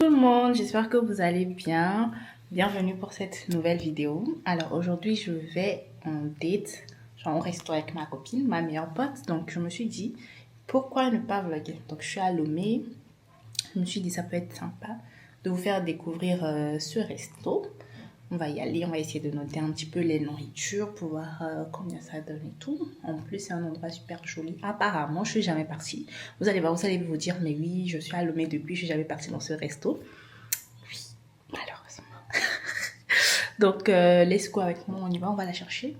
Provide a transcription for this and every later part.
Tout le monde, j'espère que vous allez bien. Bienvenue pour cette nouvelle vidéo. Alors aujourd'hui, je vais en date, genre au resto avec ma copine, ma meilleure pote. Donc je me suis dit, pourquoi ne pas vlogger? Donc je suis à Lomé. Je me suis dit, ça peut être sympa de vous faire découvrir ce resto. On va y aller, on va essayer de noter un petit peu les nourritures pour voir combien ça donne et tout. En plus, c'est un endroit super joli. Apparemment, je suis jamais partie. Vous allez voir, vous allez vous dire, mais oui, je suis à Lomé depuis, je suis jamais partie dans ce resto. Oui, malheureusement. Donc, let's go avec moi, on y va, on va la chercher.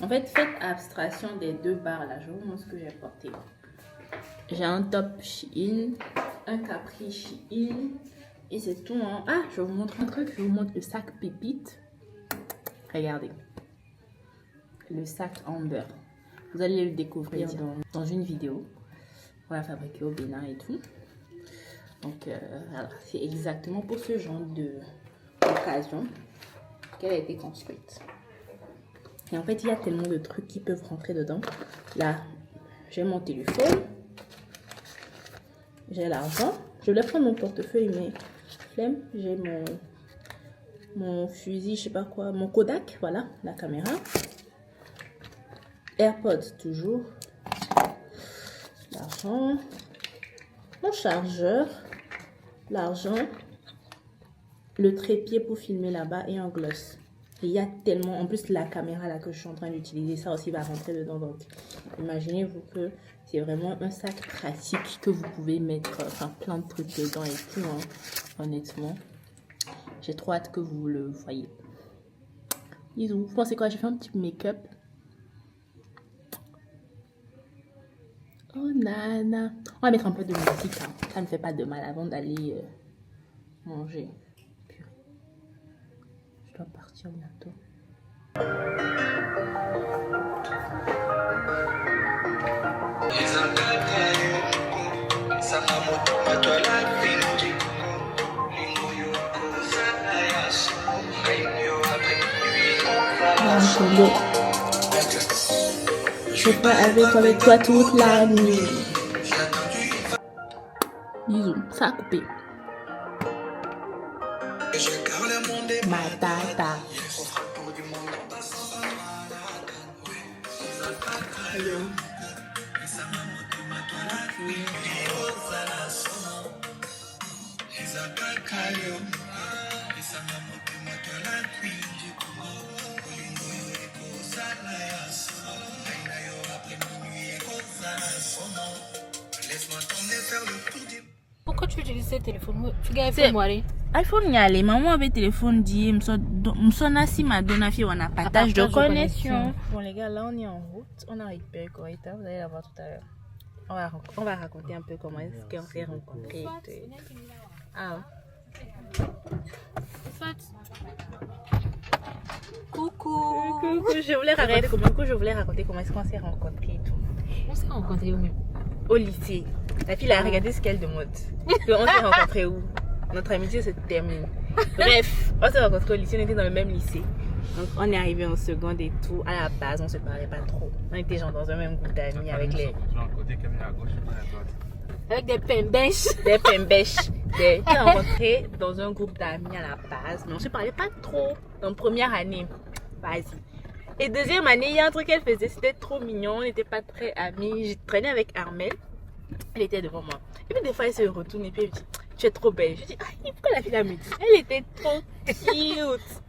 En fait, faites abstraction des deux barres là. Je vous montre ce que j'ai porté. J'ai un top Shein, un capri Shein. Et c'est tout, hein. Ah, je vous montre un truc. Je vous montre le sac pépite. Regardez. Le sac Amber. Vous allez le découvrir dans une vidéo. Voilà, fabriqué au Bénin et tout. Donc, voilà. C'est exactement pour ce genre d'occasion qu'elle a été construite. Et en fait, il y a tellement de trucs qui peuvent rentrer dedans. Là, j'ai mon téléphone. J'ai l'argent. Je voulais prendre mon portefeuille, mais flemme. J'ai mon fusil, je sais pas quoi. Mon Kodak, voilà, la caméra. AirPods, toujours. L'argent. Mon chargeur. L'argent. Le trépied pour filmer là-bas et un gloss. Et il y a tellement... En plus, la caméra là que je suis en train d'utiliser, ça aussi va rentrer dedans. Donc, imaginez-vous que c'est vraiment un sac pratique que vous pouvez mettre plein de trucs dedans et tout, hein. Honnêtement. J'ai trop hâte que vous le voyez. Bisous. Vous pensez quoi? J'ai fait un petit make-up. Oh nana. On va mettre un peu de musique, hein. Ça ne fait pas de mal avant d'aller manger. Purée. Je dois partir bientôt. Je vais pas avec toi toute la nuit. Bisous, ça a coupé. Ma tata. Pourquoi tu utilises ce téléphone? Tu gagnes pour moi. iPhone nyale, maman avait téléphone dit, m'sona si ma donne fille on a partage de connexion. Bon les gars, là on est en route, on a récupéré Corita, vous allez la voir tout à l'heure. On va raconter un peu comment est-ce qu'on s'est rencontrés. Ah. Coucou. Je voulais raconter comment est-ce qu'on s'est rencontrés et tout. On s'est rencontrés où même? Au lycée. La fille a regardé ce qu'elle demande. On s'est rencontrés où? Notre amitié se termine. Bref, on s'est rencontrés au lycée, on était dans le même lycée. Donc on est arrivé en seconde et tout. À la base, on se parlait pas trop. On était genre dans un même groupe d'amis avec les... côté caméra à gauche et à droite. Avec des pembèches. Des pembèches. On s'est rencontrés dans un groupe d'amis à la base. Mais on se parlait pas trop. Donc première année, vas-y. Et deuxième année, il y a un truc qu'elle faisait, c'était trop mignon. On n'était pas très amis. J'ai traîné avec Armel. Elle était devant moi. Et puis des fois, elle se retourne et puis elle me dit, tu es trop belle. Je dis, ah, pourquoi la fille a me dit? Elle était trop cute.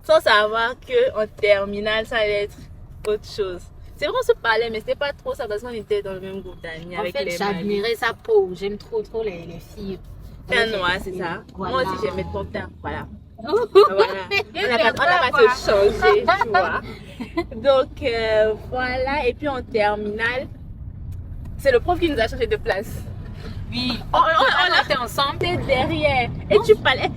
Sans savoir qu'en terminale, ça allait être autre chose. C'est vrai, on se parlait, mais c'était pas trop ça parce qu'on était dans le même groupe d'amis avec les j'admirais sa peau. J'aime trop les filles. Teint noir, c'est ça. Voilà. Moi aussi, j'aimais ton teint. Voilà. Voilà. On n'a pas se changer, tu vois. Donc, voilà. Et puis en terminale, c'est le prof qui nous a changé de place. Oui, on était ensemble. T'es derrière. Et tu parlais.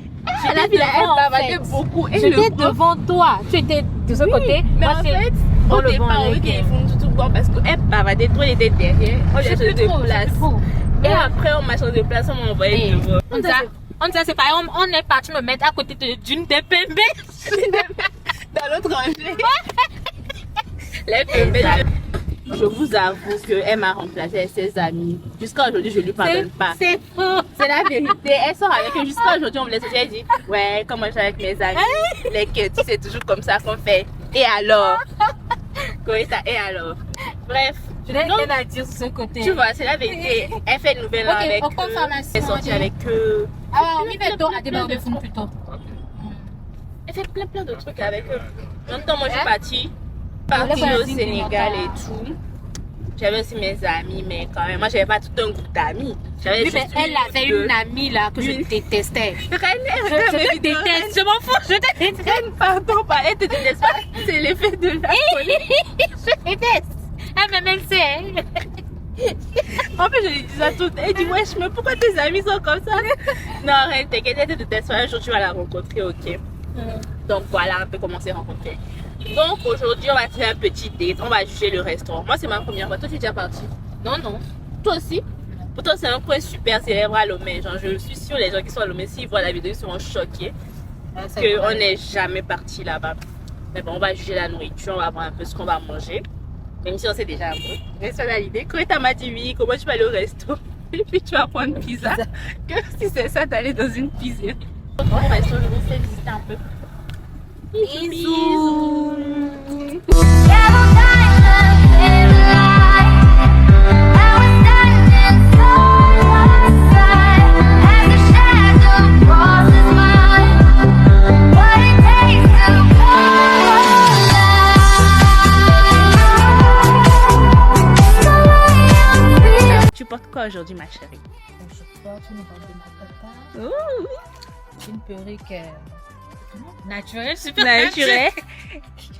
La fille, elle bavardait beaucoup. J'étais devant toi. Tu étais de ce côté. Mais en fait, on n'était pas ok. Ils font tout bon parce qu'elle bavardait trop, elle était derrière. On lui a changé de place. Et après, on m'a changé de place, on m'a envoyé devant. On disait, c'est pareil, on est parti me mettre à côté d'une des pembèches. Dans l'autre rangée. Les pembèches. Je vous avoue qu'elle m'a remplacé avec ses amis. Jusqu'à aujourd'hui, je ne lui pardonne pas. C'est faux. C'est la vérité. Elle sort avec eux. Jusqu'à aujourd'hui, on me laisse. Elle dit, ouais, comme moi je suis avec mes amis, les quêtes, c'est toujours comme ça qu'on fait. Et alors? Coretta, et alors? Bref. Je n'ai rien à dire sur ce côté. Tu vois, c'est la vérité. Elle fait une nouvelle avec en eux. confirmation. Elle est sortie avec eux. Ah, oui, mais toi, à démarrer fond plutôt. Elle fait plein de trucs avec eux. Longtemps, moi, je suis Hein? partie au Sénégal et tout. J'avais aussi mes amis, mais quand même, moi, j'avais pas tout un groupe d'amis. J'avais Oui, mais juste elle avait une amie là que je détestais. Je Je te déteste, je m'en fous, je te déteste. Reine, pardon, pas, elle te déteste pas. C'est l'effet de la folie. Je déteste. Ah, mais elle sait. En fait, je lui dis ça tout. Elle dit, wesh, mais pourquoi tes amis sont comme ça? Non, Reine, t'inquiète, elle te déteste pas. Un jour, tu vas la rencontrer, ok? Donc voilà un peu comment on s'est rencontrés. Donc aujourd'hui, on va faire un petit date. On va juger le restaurant. Moi, c'est ma première fois. Toi, tu es déjà parti? Non, non. Toi aussi? Pourtant, c'est un coin super célèbre à Lomé. Genre, je suis sûre, les gens qui sont à Lomé, s'ils voient la vidéo, ils seront choqués qu'on n'est jamais parti là-bas. Mais bon, on va juger la nourriture. On va voir un peu ce qu'on va manger. Même si on sait déjà un peu. Mais ça, a l'idée. Coretta m'a dit oui, comment tu vas aller au resto? Et puis tu vas prendre pizza. Que si c'est ça, d'aller dans une pizzerie. Au resto, je vous fais visiter un peu. Bisous. Tu portes quoi aujourd'hui, ma chérie? Je porte une robe de ma papa. Une perruque naturelle, super Naturel.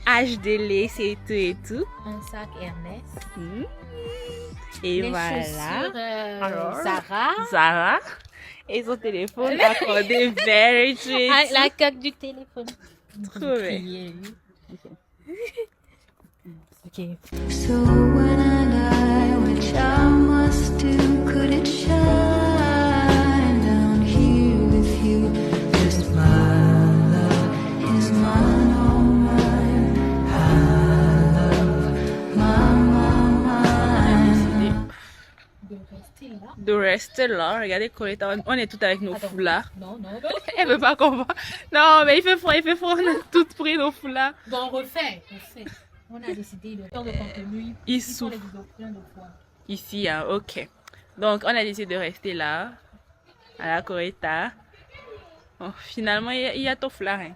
HD lace et tout et tout. Un sac Hermès. Et Les voilà. chaussures Alors, Zara. Zara. Et son téléphone accordé very sweet. Ah, la coque du téléphone. Trop bien. Ok. So when I die, which I must do, could it shine down here with you? Just my love is mine, all mine. I love mine. De rester là. De rester là. Regardez Coretta, on est toutes avec nos Attends. foulards. Non, non. Elle veut pas qu'on voit. Non, mais il fait froid. On a toutes pris nos foulards. Bon, on refait. On a décidé de faire le contenu. Il Ils font les souffle. vidéos plein de fois. Ici, hein, ok. Donc, on a décidé de rester là, à la Coretta. Bon, finalement, il y a ton foulard. Hein.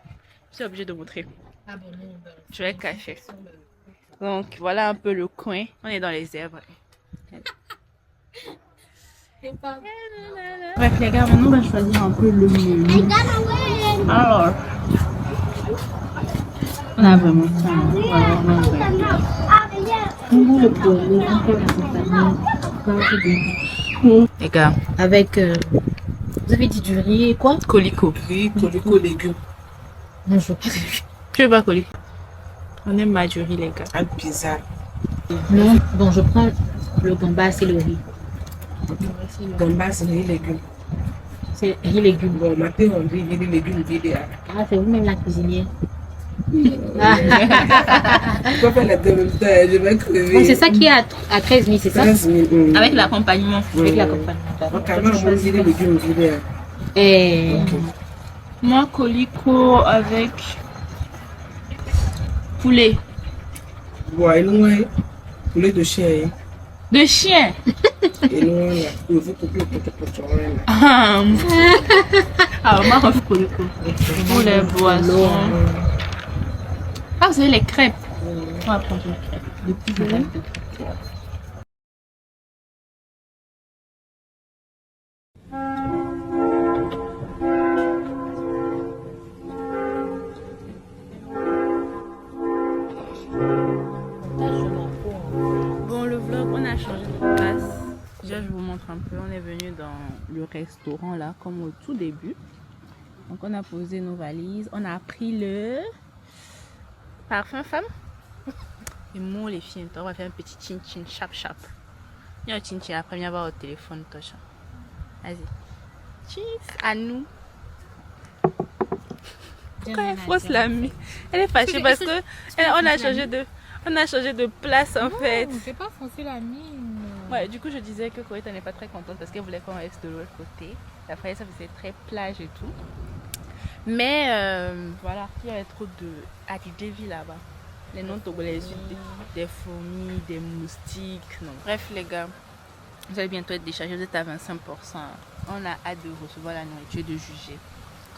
Je suis obligée de montrer. Ah bon, non. Ben, Je vais cacher. Donc, voilà un peu le coin. On est dans les herbes. c'est pas... Bref, les gars, maintenant, on va choisir un peu le menu. Alors, on a vraiment faim. Voilà, on a vraiment les gars, Avec, vous avez dit du riz et quoi? colico. Oui, colico légumes. Non, je Tu veux pas colico? On aime ma du riz, les gars. Un pizza. Non, bon, je prends le gambas et le riz. Gambas, riz, légumes. C'est riz légumes. Bon, matin, on dit riz, légumes, vidéo. Ah, c'est vous-même la cuisinière. Pourquoi faire la deux même temps? Je vais crever. Bon, c'est ça qui est à 13 000, c'est ça? 15 000. Avec l'accompagnement. Avec l'accompagnement. Donc, quand même, je vais riz, légumes, vidéo. Et... Moi, colico avec poulet. Ouais, loin. Poulet de chien. De chien. Et loin, là. Il faut couper le poteau. Ah, moi, je colico. Pour les boissons. Ah, vous avez les crêpes. On va prendre une crêpe. De plus de Bon, le vlog, on a changé de place. Déjà, je vous montre un peu. On est venu dans le restaurant là, comme au tout début. Donc, on a posé nos valises. On a pris le parfum femme. Et moi, les filles, on va faire un petit chin-chin, chap-chap. Il y a un chin-chin après, viens voir au téléphone, Tocha. Vas-y. Cheers à nous. Pourquoi elle fausse la mie? Elle est fâchée parce que on a changé de... On a changé de place en fait. J'ai pas foncé la mine. Ouais, du coup, je disais que Coretta n'est pas très contente parce qu'elle voulait qu'on reste de l'autre côté. Après, ça faisait très plage et tout. Mais voilà, il y avait trop de Adidevi là-bas. Les noms togolais, des fourmis, des moustiques. Non. Bref, les gars, vous allez bientôt être déchargés, vous êtes à 25%. On a hâte de recevoir la nourriture, de juger.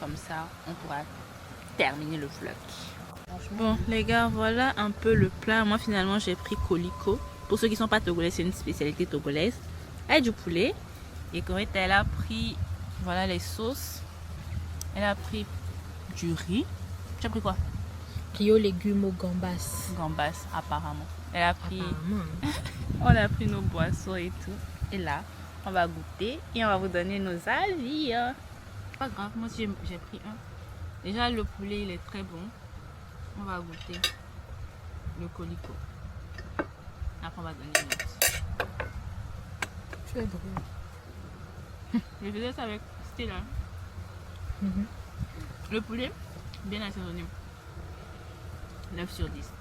Comme ça, on pourra terminer le vlog. Bon, les gars, voilà un peu le plat. Moi, finalement, j'ai pris colicot. Pour ceux qui ne sont pas togolais, c'est une spécialité togolaise. Avec du poulet. Et Coretta, elle a pris, voilà, les sauces. Elle a pris du riz. Tu as pris quoi? Rio légumes au gambas. Gambas, apparemment. Elle a pris... Apparemment. On a pris nos boissons et tout. Et là, on va goûter et on va vous donner nos avis. Pas grave, moi aussi j'ai pris un. Déjà, le poulet, il est très bon. On va goûter le colicot. Après, on va donner une note. C'est drôle. Je faisais ça avec Stella. Le poulet, bien assaisonné. 9 sur 10.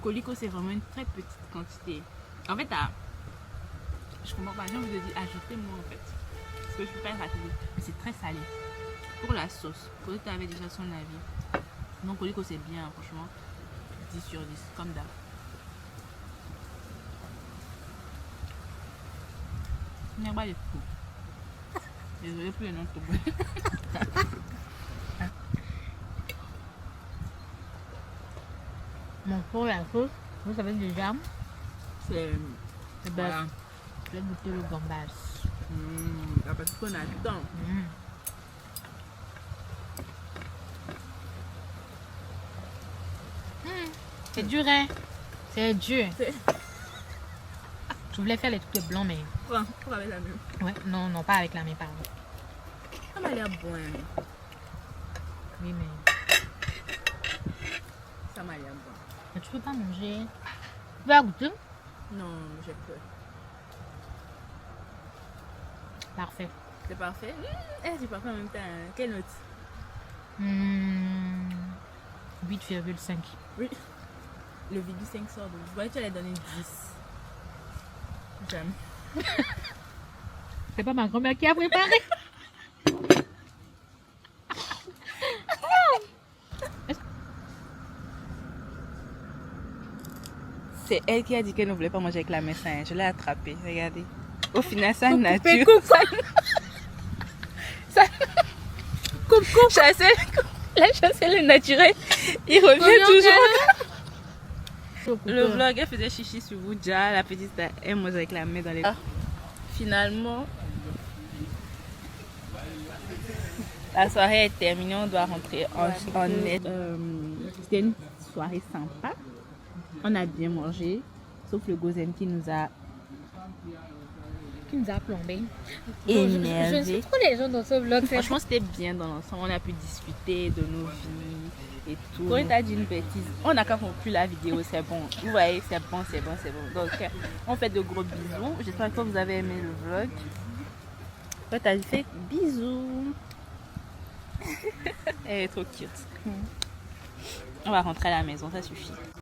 Colicot, c'est vraiment une très petite quantité. En fait, je comprends pas. J'ai envie de dire ajoutez-moi en fait. Parce que je peux pas être ratisée. Mais c'est très salé. Pour la sauce, Coretta avait déjà son avis. Donc, Colicot, c'est bien, franchement. 10 sur 10, comme d'hab. Il n'y a pas de fou. Désolé pour les noms de Togo. Bon, pour la sauce, vous savez déjà, C'est... voilà. Je vais goûter le gambas. Parce qu'on a du temps. C'est dur, hein? C'est dur. Je voulais faire les trucs de blanc, mais... Pour avec la même. Ouais, non, non, pas avec la main, pardon. Ça m'a l'air bon. Hein. Oui, mais... Ça m'a l'air bon. Mais tu peux pas manger. Tu vas goûter? Non, j'ai peur. Parfait. C'est parfait. C'est parfait en même temps. Quelle note? 8,5. Oui. Le vidéo 5 sort de... Je voyais que tu allais donner 10. Jamais. C'est pas ma grand-mère qui a préparé. C'est elle qui a dit qu'elle ne voulait pas manger avec la main. Je l'ai attrapée. Regardez. Au final, ça Coupe, nature. coupe, Ça... Coupe, coupe. Chasser... La chasse, elle est naturelle. Il revient toujours. Le vlog, elle faisait chichi sur vous déjà. La petite, elle mange avec la main dans les... Finalement, la soirée est terminée. On doit rentrer en net. C'était une soirée sympa. On a bien mangé. Sauf le Gozen qui nous a plombé. énervé. Je ne sais trop les gens dans ce vlog. Franchement, c'était bien dans l'ensemble. On a pu discuter de nos vies et tout. Coretta a dit une bêtise. On n'a qu'à conclure la vidéo, c'est bon. Vous voyez, c'est bon, c'est bon, c'est bon. Donc, on fait de gros bisous. J'espère que vous avez aimé le vlog. Coretta a fait bisous. Elle est trop cute. On va rentrer à la maison, ça suffit.